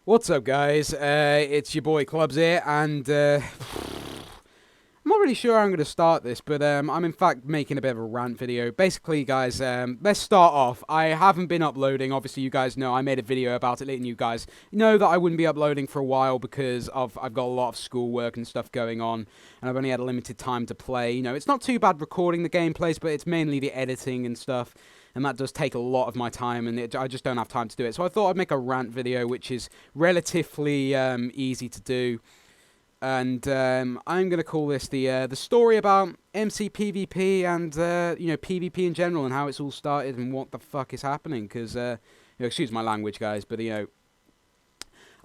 What's up, guys? It's your boy Clubs here, and I'm not really sure how I'm going to start this, but I'm in fact making a bit of a rant video. Basically, guys, let's start off. I haven't been uploading. Obviously, you guys know I made a video about it, letting you guys know that I wouldn't be uploading for a while because I've got a lot of schoolwork and stuff going on, and I've only had a limited time to play. You know, it's not too bad recording the gameplays, but it's mainly the editing and stuff. And that does take a lot of my time, and I just don't have time to do it. So I thought I'd make a rant video, which is relatively easy to do. And I'm going to call this the story about MCPVP and, PvP in general, and how it's all started and what the fuck is happening. Because, excuse my language, guys, but,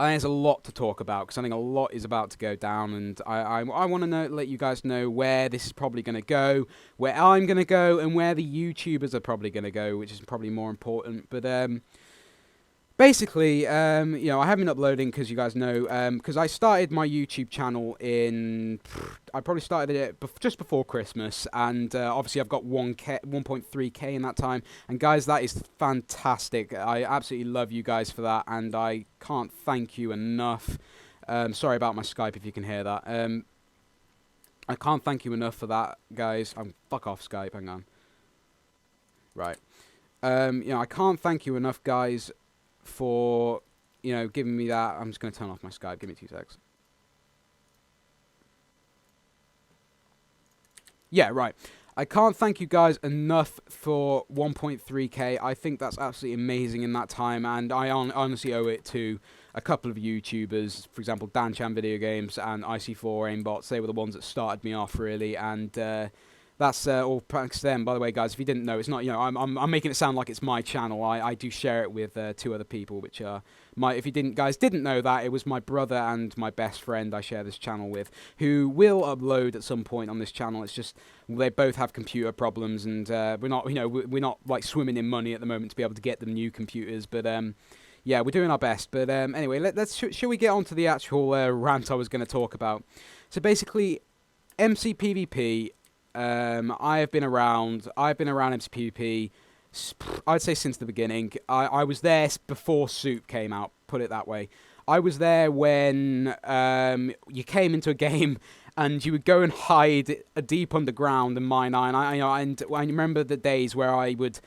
I think there's a lot to talk about, because I think a lot is about to go down, and I want to let you guys know where this is probably going to go, where I'm going to go, and where the YouTubers are probably going to go, which is probably more important. But basically, I haven't been uploading, because you guys know, because I started my YouTube channel I probably started it just before Christmas, and obviously I've got 1.3k in that time, and guys, that is fantastic. I absolutely love you guys for that, and I can't thank you enough. Sorry about my Skype if you can hear that. I can't thank you enough for that, guys. Fuck off Skype, hang on. Right. I can't thank you enough, guys, for, giving me that. I'm just going to turn off my Skype. Give me 2 seconds. Yeah, right. I can't thank you guys enough for 1.3k. I think that's absolutely amazing in that time, and I honestly owe it to a couple of YouTubers. For example, Dan Chan Video Games and IC4 Aimbots. They were the ones that started me off, really, and that's all thanks to them. By the way, guys, if you didn't know, it's not, I'm making it sound like it's my channel. I do share it with 2 other people, which are if you didn't know that, it was my brother and my best friend I share this channel with, who will upload at some point on this channel. It's just they both have computer problems, and we're not like swimming in money at the moment to be able to get them new computers, but yeah, we're doing our best. But anyway, shall we get on to the actual rant I was going to talk about? So basically, MCPVP. I've been around MCPVP, I'd say since the beginning. I was there before Soup came out, put it that way. I was there when you came into a game and you would go and hide deep underground and mine iron. And I remember the days where I would,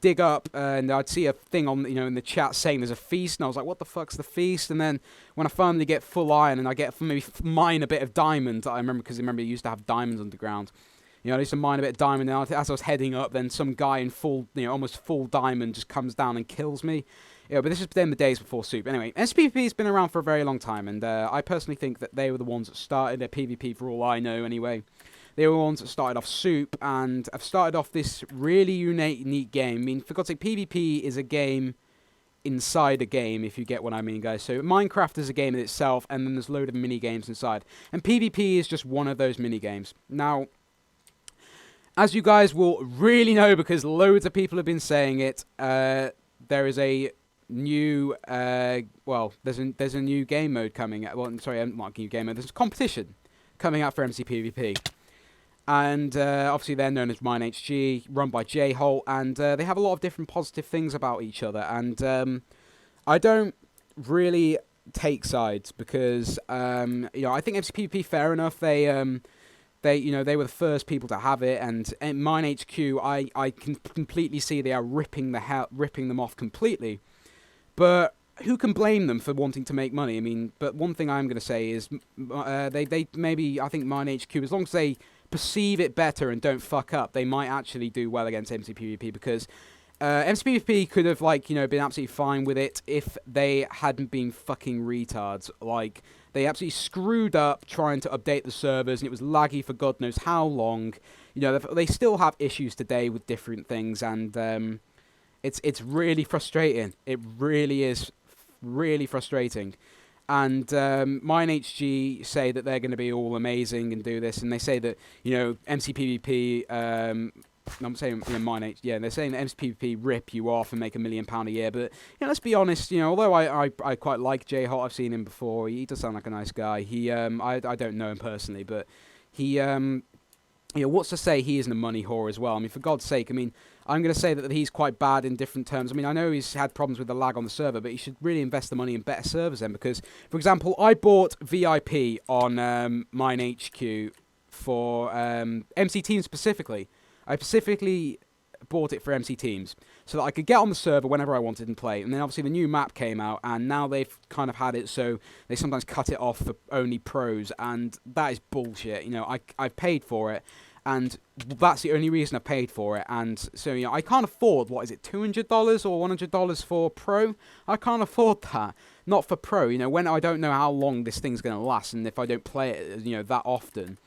dig up, and I'd see a thing on, in the chat saying there's a feast, and I was like, what the fuck's the feast? And then when I finally get full iron and I get maybe mine a bit of diamond, I remember, because you used to have diamonds underground. I used to mine a bit of diamond, and as I was heading up, then some guy in full, almost full diamond just comes down and kills me. But this is then the days before Soup. Anyway, SPVP has been around for a very long time, and I personally think that they were the ones that started their PvP, for all I know, anyway. They were the ones that started off Soup, and have started off this really unique game. I mean, for God's sake, PvP is a game inside a game, if you get what I mean, guys. So Minecraft is a game in itself, and then there's a load of mini-games inside. And PvP is just one of those mini-games. Now, as you guys will really know, because loads of people have been saying it, there is a new, there's a new game mode coming out. Well, sorry, not a new game mode. There's a competition coming out for MCPVP. And obviously they're known as MHG, run by J-Holt, and they have a lot of different positive things about each other. And I don't really take sides, because I think MCPVP, fair enough. They were the first people to have it, and MineHQ, I can completely see they are ripping them off completely. But who can blame them for wanting to make money? I mean, but one thing I'm going to say is I think MineHQ, as long as they perceive it better and don't fuck up, they might actually do well against MCPVP, because MCPVP could have, been absolutely fine with it if they hadn't been fucking retards. Like, they absolutely screwed up trying to update the servers, and it was laggy for God knows how long. They still have issues today with different things, and it's really frustrating. It really is really frustrating. And MineHG say that they're going to be all amazing and do this, and they say that, MCPVP, I'm saying, MineHG, yeah, they're saying that MCPVP rip you off and make £1 million a year, but, let's be honest, although I quite like J-Hot, I've seen him before, he does sound like a nice guy. I don't know him personally, but he, what's to say he isn't a money whore as well? I mean, for God's sake, I'm going to say that he's quite bad in different terms. I mean, I know he's had problems with the lag on the server, but he should really invest the money in better servers then, because, for example, I bought VIP on MineHQ for MC Teams specifically. I specifically bought it for MC Teams so that I could get on the server whenever I wanted and play. And then obviously the new map came out, and now they've kind of had it so they sometimes cut it off for only pros, and that is bullshit. You know, I've paid for it, and that's the only reason I paid for it. And so, you know, I can't afford, what is it, $200 or $100 for pro? I can't afford that. Not for pro, you know, when I don't know how long this thing's going to last, and if I don't play it, you know, that often.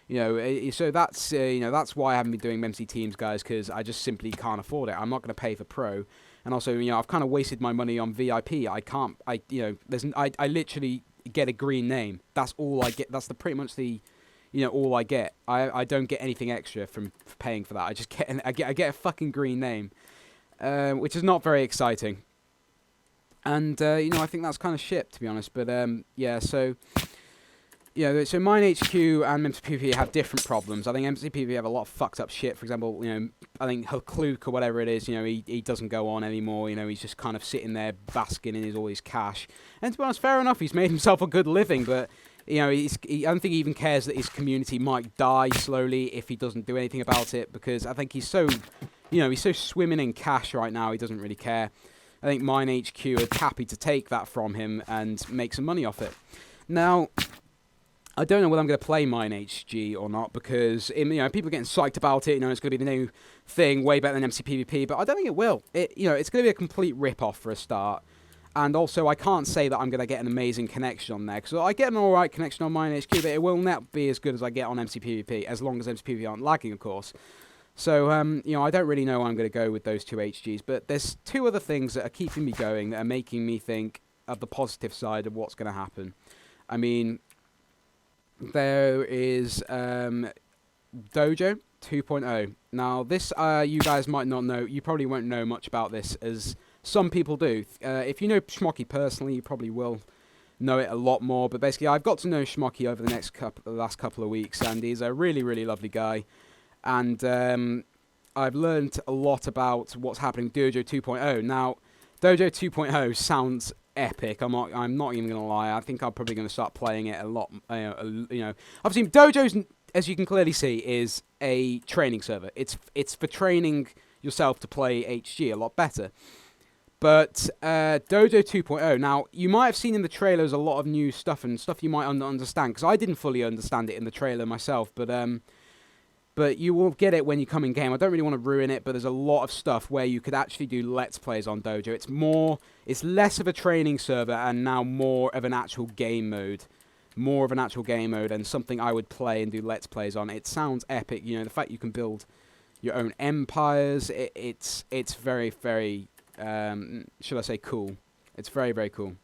You know, so that's you know, that's why I haven't been doing MC Teams, guys, because I just simply can't afford it. I'm not going to pay for pro, and also, you know, I've kind of wasted my money on VIP. You know, I literally get a green name. That's all I get. That's pretty much the, you know, all I get. I don't get anything extra from paying for that. I just get a fucking green name, which is not very exciting. And you know, I think that's kind of shit, to be honest. But yeah, so. Yeah, so MineHQ and MCPVP have different problems. I think MCPVP have a lot of fucked up shit. For example, you know, I think Kluk or whatever it is, you know, he doesn't go on anymore. You know, he's just kind of sitting there basking in all his cash. And to be honest, fair enough, he's made himself a good living, but, you know, I don't think he even cares that his community might die slowly if he doesn't do anything about it, because I think he's so, you know, he's so swimming in cash right now, he doesn't really care. I think MineHQ are happy to take that from him and make some money off it. Now, I don't know whether I'm going to play MineHG or not, because, you know, people are getting psyched about it. You know, it's going to be the new thing, way better than MCPVP, but I don't think it will. You know, it's going to be a complete rip-off for a start. And also, I can't say that I'm going to get an amazing connection on there, because I get an alright connection on MineHQ, but it will not be as good as I get on MCPVP, as long as MCPVP aren't lagging, of course. So, you know, I don't really know where I'm going to go with those two HGs, but there's two other things that are keeping me going, that are making me think of the positive side of what's going to happen. I mean, there is DOJO 2.0. Now, this you guys might not know. You probably won't know much about this, as some people do. If you know Schmocky personally, you probably will know it a lot more. But basically, I've got to know Schmocky over the last couple of weeks, and he's a really, really lovely guy. And I've learned a lot about what's happening with DOJO 2.0. Now, DOJO 2.0 sounds epic. I'm not even gonna lie. I think I'm probably gonna start playing it a lot. You know, obviously DOJO's, as you can clearly see, is a training server. It's for training yourself to play HG a lot better. But DOJO 2.0. Now, you might have seen in the trailers a lot of new stuff and stuff you might understand, because I didn't fully understand it in the trailer myself. But you will get it when you come in game. I don't really want to ruin it, but there's a lot of stuff where you could actually do Let's Plays on DOJO. It's less of a training server and now more of an actual game mode. More of an actual game mode, and something I would play and do Let's Plays on. It sounds epic, you know, the fact you can build your own empires, it's very, very, should I say, cool. It's very, very cool.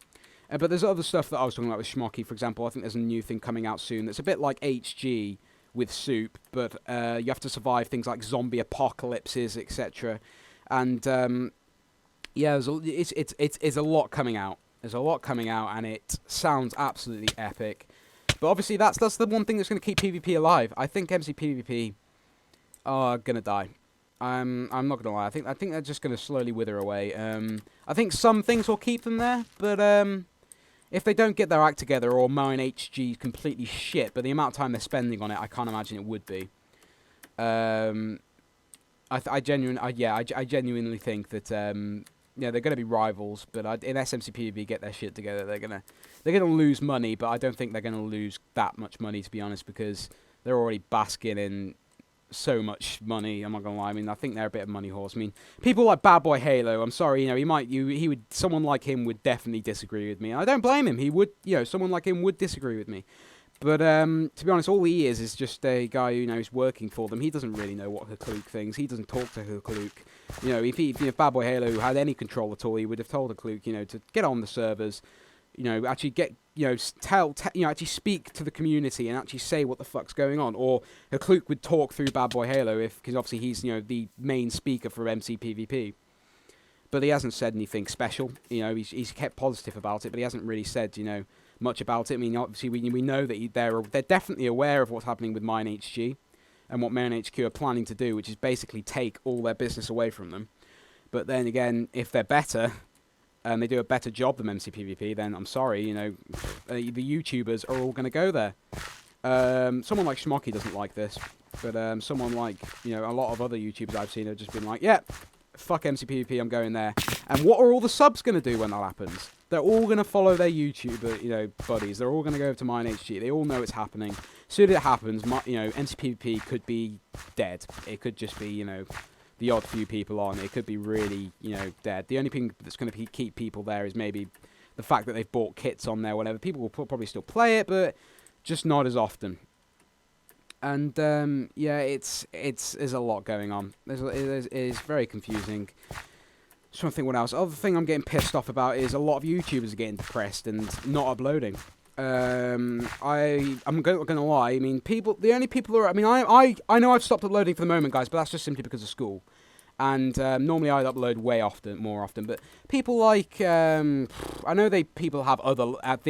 But there's other stuff that I was talking about with Schmocky, for example. I think there's a new thing coming out soon that's a bit like HG, with soup, but you have to survive things like zombie apocalypses, etc. And yeah, it's a lot coming out. There's a lot coming out, and it sounds absolutely epic. But obviously, that's the one thing that's going to keep PvP alive. I think MCPVP are gonna die. I'm not gonna lie. I think they're just gonna slowly wither away. I think some things will keep them there, but if they don't get their act together, or MineHG is completely shit, but the amount of time they're spending on it, I can't imagine it would be. I genuinely think that yeah, they're going to be rivals, but unless MCPVP get their shit together, they're gonna lose money. But I don't think they're gonna lose that much money, to be honest, because they're already basking in so much money. I'm not gonna lie. I mean, I think they're a bit of money horse. I mean, people like Bad Boy Halo. I'm sorry, you know, someone like him would definitely disagree with me. I don't blame him. He would, you know, someone like him would disagree with me. But to be honest, all he is just a guy who, you know, is working for them. He doesn't really know what Kluk thinks. He doesn't talk to Kluk. You know, if Bad Boy Halo had any control at all, he would have told Kluk, you know, to get on the servers. You know, actually get, you know, actually speak to the community and actually say what the fuck's going on. Or Kluk would talk through Bad Boy Halo, because obviously he's, you know, the main speaker for MCPVP. But he hasn't said anything special. You know, he's kept positive about it, but he hasn't really said, you know, much about it. I mean, obviously we know that they're definitely aware of what's happening with MineHG. and what MHG are planning to do, which is basically take all their business away from them. But then again, if they're better, and they do a better job than MCPVP, then I'm sorry, the YouTubers are all going to go there. Someone like Schmocky doesn't like this, but someone like, a lot of other YouTubers I've seen have just been like, yeah, fuck MCPVP, I'm going there. And what are all the subs going to do when that happens? They're all going to follow their YouTuber, buddies. They're all going to go over to MHG. They all know it's happening. As soon as it happens, MCPVP could be dead. It could just be, the odd few people on. It could be really, dead. The only thing that's going to keep people there is maybe the fact that they've bought kits on there, whatever. People will probably still play it, but just not as often. And there's a lot going on. It is very confusing. Just trying to think what else. Other thing I'm getting pissed off about is a lot of YouTubers are getting depressed and not uploading. I'm gonna lie. I mean, the only people who are. I mean, I know I've stopped uploading for the moment, guys, but that's just simply because of school. And normally I'd upload more often. But people like, I know people have other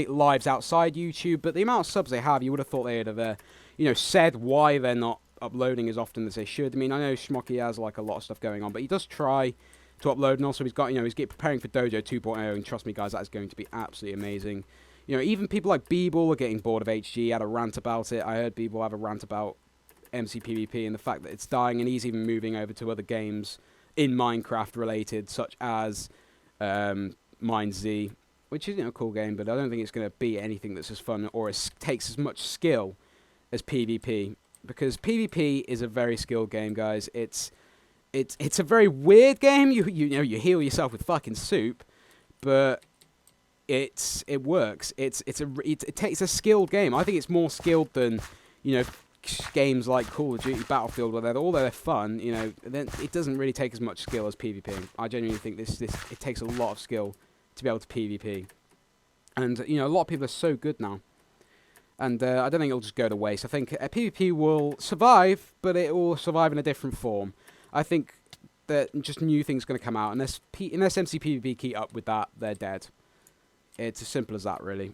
lives outside YouTube, but the amount of subs they have, you would have thought they'd have, said why they're not uploading as often as they should. I mean, I know Schmocky has like a lot of stuff going on, but he does try to upload, and also he's got, he's preparing for DOJO 2.0, and trust me, guys, that is going to be absolutely amazing. Even people like B-Ball are getting bored of HG, had a rant about it. I heard B-Ball have a rant about MCPVP and the fact that it's dying, and he's even moving over to other games in Minecraft related, such as Mine Z, which is a cool game, but I don't think it's going to be anything that's as fun or takes as much skill as PvP, because PvP is a very skilled game, guys. It's a very weird game. You heal yourself with fucking soup, but it works. It takes a skilled game. I think it's more skilled than games like Call of Duty, Battlefield, although they're fun, then it doesn't really take as much skill as PvP. I genuinely think it takes a lot of skill to be able to PvP, and a lot of people are so good now, and I don't think it'll just go to waste. I think PvP will survive, but it will survive in a different form. I think that just new things are going to come out, unless MCPVP keep up with that, they're dead. It's as simple as that, really.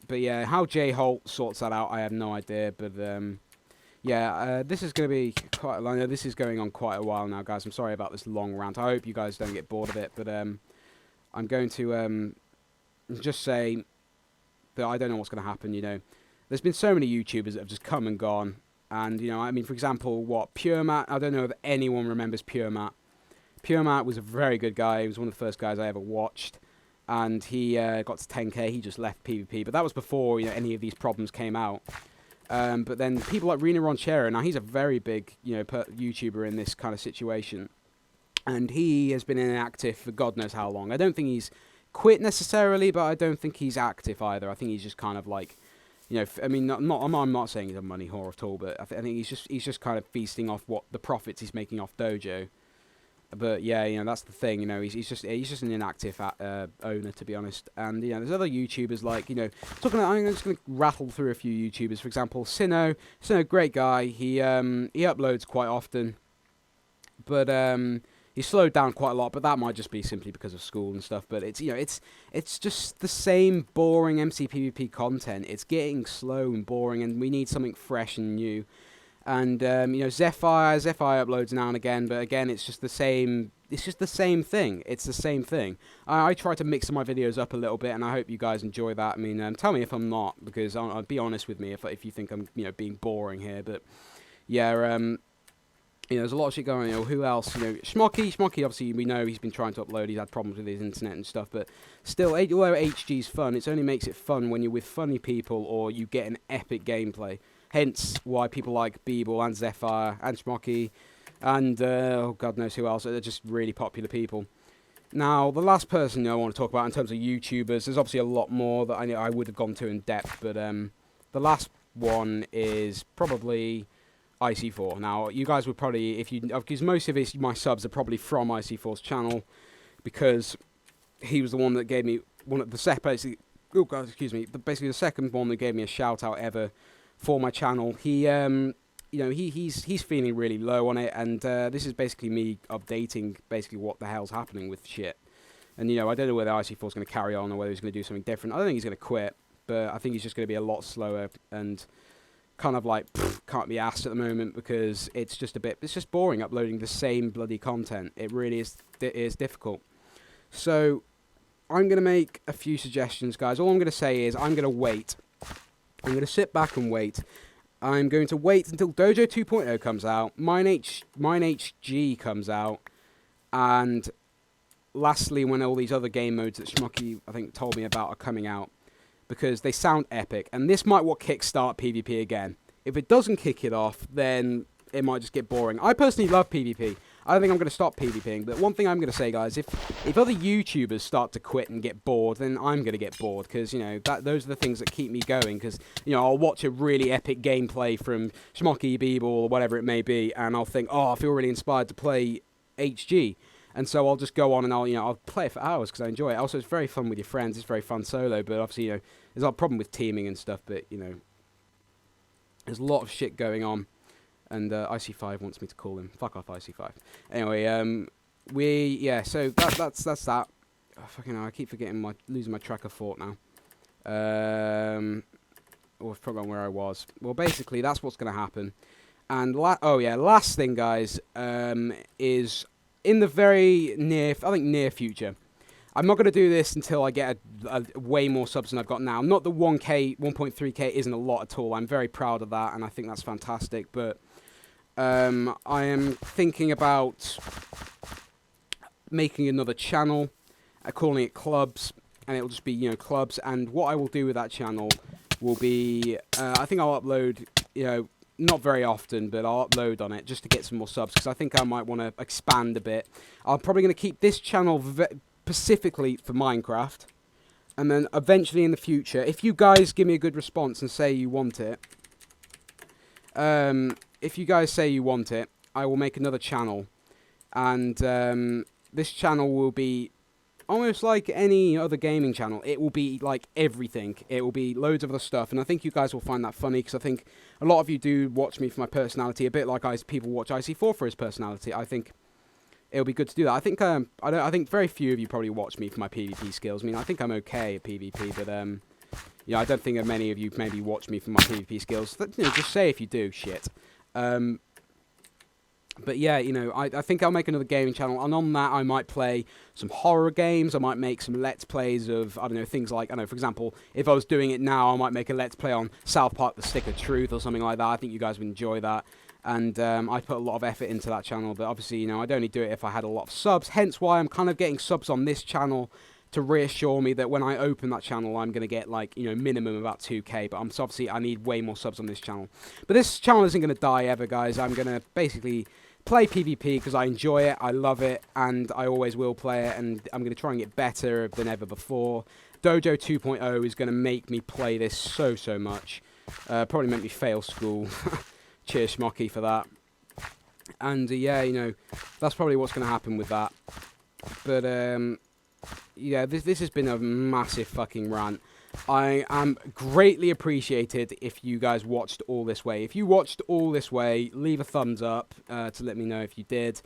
But yeah, how J-Holt sorts that out, I have no idea. But this is going to be quite a long. This is going on quite a while now, guys. I'm sorry about this long rant. I hope you guys don't get bored of it. But I'm going to just say that I don't know what's going to happen. There's been so many YouTubers that have just come and gone. And I mean, for example, Pure Matt. I don't know if anyone remembers Pure Matt. Pure Matt was a very good guy. He was one of the first guys I ever watched. And he got to 10k, he just left PvP. But that was before any of these problems came out. But then people like Rena Ronchero, now he's a very big YouTuber in this kind of situation. And he has been inactive for God knows how long. I don't think he's quit necessarily, but I don't think he's active either. I think he's just kind of like, I mean, I'm not saying he's a money whore at all, but I think he's just kind of feasting off what the profits he's making off Dojo. But yeah, that's the thing. He's just an inactive owner, to be honest. And there's other YouTubers like I'm just gonna rattle through a few YouTubers. For example, Sinnoh, great guy. He uploads quite often, but he slowed down quite a lot. But that might just be simply because of school and stuff. But it's it's just the same boring MCPVP content. It's getting slow and boring, and we need something fresh and new. And Zephyr uploads now and again, but again, it's just the same. It's just the same thing. It's the same thing. I try to mix my videos up a little bit, and I hope you guys enjoy that. I mean, tell me if I'm not, because I'll be honest with me if you think I'm being boring here. But yeah, there's a lot of shit going on. Who else? Schmocky, obviously, we know he's been trying to upload. He's had problems with his internet and stuff, but still, although HG's fun, it only makes it fun when you're with funny people or you get an epic gameplay. Hence why people like B-Ball and Zephyr and Schmocky and God knows who else. They're just really popular people. Now, the last person I want to talk about in terms of YouTubers, there's obviously a lot more that I would have gone to in depth, but the last one is probably IC4. Now, you guys would probably, because most of my subs are probably from IC4's channel, because he was the one that gave me basically the second one that gave me a shout out ever for my channel. He he's feeling really low on it, and this is basically me updating basically what the hell's happening with shit. And I don't know whether IC4 is going to carry on or whether he's going to do something different. I don't think he's going to quit, but I think he's just going to be a lot slower. And kind of like can't be asked at the moment, because it's just boring uploading the same bloody content. It really is difficult. So I'm going to make a few suggestions, guys. All I'm going to say is I'm going to wait. I'm going to sit back and wait. I'm going to wait until DOJO 2.0 comes out, MHG comes out, and lastly, when all these other game modes that Schmucky, I think, told me about are coming out, because they sound epic. And this might kickstart PvP again. If it doesn't kick it off, then it might just get boring. I personally love PvP. I don't think I'm going to stop PvPing, but one thing I'm going to say, guys, if other YouTubers start to quit and get bored, then I'm going to get bored, because, you know, those are the things that keep me going, because, you know, I'll watch a really epic gameplay from Schmucky, Beeble, or whatever it may be, and I'll think, oh, I feel really inspired to play HG, and so I'll just go on and I'll play it for hours, because I enjoy it. Also, it's very fun with your friends, it's very fun solo, but obviously, you know, there's a problem with teaming and stuff, but, you know, there's a lot of shit going on. And IC5 wants me to call him. Fuck off, IC5. Anyway, so that's that. Oh, fucking hell, I keep losing my track of thought now. I've forgotten where I was. Well, basically, that's what's going to happen. And last thing, guys, is in the very near future. I'm not going to do this until I get a way more subs than I've got now. Not the 1.3k isn't a lot at all. I'm very proud of that, and I think that's fantastic. But I am thinking about making another channel, calling it Clubs, and it'll just be, you know, Clubs. And what I will do with that channel will be, I think I'll upload, you know, not very often, but I'll upload on it just to get some more subs, because I think I might want to expand a bit. I'm probably going to keep this channel specifically for Minecraft, and then eventually in the future, if you guys give me a good response and say you want it, if you guys say you want it, I will make another channel, and this channel will be almost like any other gaming channel. It will be like everything. It will be loads of other stuff, and I think you guys will find that funny, because I think a lot of you do watch me for my personality, a bit like people watch IC4 for his personality. I think it'll be good to do that. I think I think very few of you probably watch me for my PvP skills. I mean, I think I'm okay at PvP, but you know, I don't think that many of you maybe watch me for my PvP skills. You know, just say if you do, shit. But yeah, you know, I think I'll make another gaming channel, and on that I might play some horror games. I might make some Let's Plays of, I don't know, things like, I don't know, for example, if I was doing it now, I might make a Let's Play on South Park: The Stick of Truth or something like that. I think you guys would enjoy that. And I put a lot of effort into that channel, but obviously, you know, I'd only do it if I had a lot of subs, hence why I'm kind of getting subs on this channel to reassure me that when I open that channel, I'm going to get, like, you know, minimum about 2k, but obviously I need way more subs on this channel. But this channel isn't going to die ever, guys. I'm going to basically play PvP because I enjoy it, I love it, and I always will play it, and I'm going to try and get better than ever before. DOJO 2.0 is going to make me play this so much. Probably make me fail school. Cheers, Schmucky, for that. And yeah, you know, that's probably what's going to happen with that. But yeah, this has been a massive fucking rant. I am greatly appreciated if you guys watched all this way. If you watched all this way, leave a thumbs up to let me know if you did.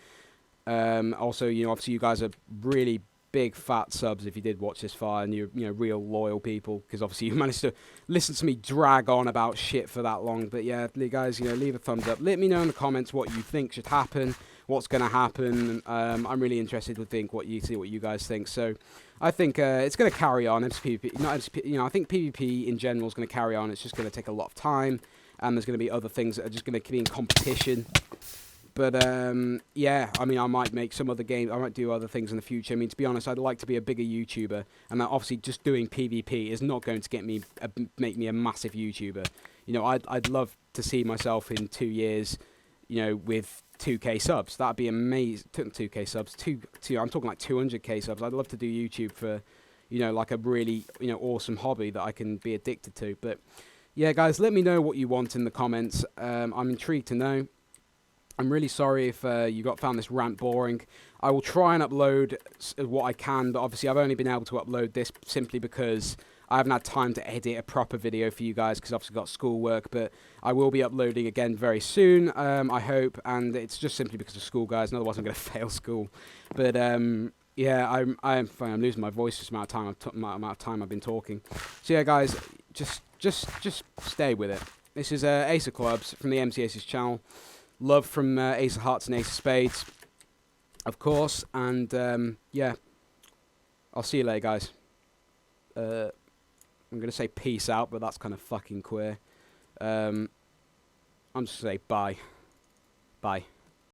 Also, you know, obviously you guys are really big fat subs if you did watch this far, and you're, you know, real loyal people, because obviously you managed to listen to me drag on about shit for that long. But yeah, guys, you know, leave a thumbs up. Let me know in the comments what you think should happen, what's going to happen. I'm really interested to think what you guys think. So I think it's going to carry on. MCPVP, you know, I think PvP in general is going to carry on. It's just going to take a lot of time, and there's going to be other things that are just going to be in competition. But yeah, I mean, I might make some other games. I might do other things in the future. I mean, to be honest, I'd like to be a bigger YouTuber, and obviously, just doing PvP is not going to get me make me a massive YouTuber. You know, I'd love to see myself in 2 years, you know, with 2k subs. That'd be amazing. 2k subs. I'm talking like 200k subs. I'd love to do YouTube for, you know, like a really, you know, awesome hobby that I can be addicted to. But yeah, guys, let me know what you want in the comments. I'm intrigued to know. I'm really sorry if you found this rant boring. I will try and upload what I can, but obviously I've only been able to upload this simply because I haven't had time to edit a proper video for you guys, because I've got schoolwork. But I will be uploading again very soon, I hope, and it's just simply because of school, guys, and otherwise I'm going to fail school. But yeah, I'm losing my voice just the amount of time I've been talking. So yeah, guys, just stay with it. This is Ace of Clubs from the MC Aces channel. Love from Ace of Hearts and Ace of Spades, of course. And yeah, I'll see you later, guys. I'm going to say peace out, but that's kind of fucking queer. I'm just going to say bye. Bye.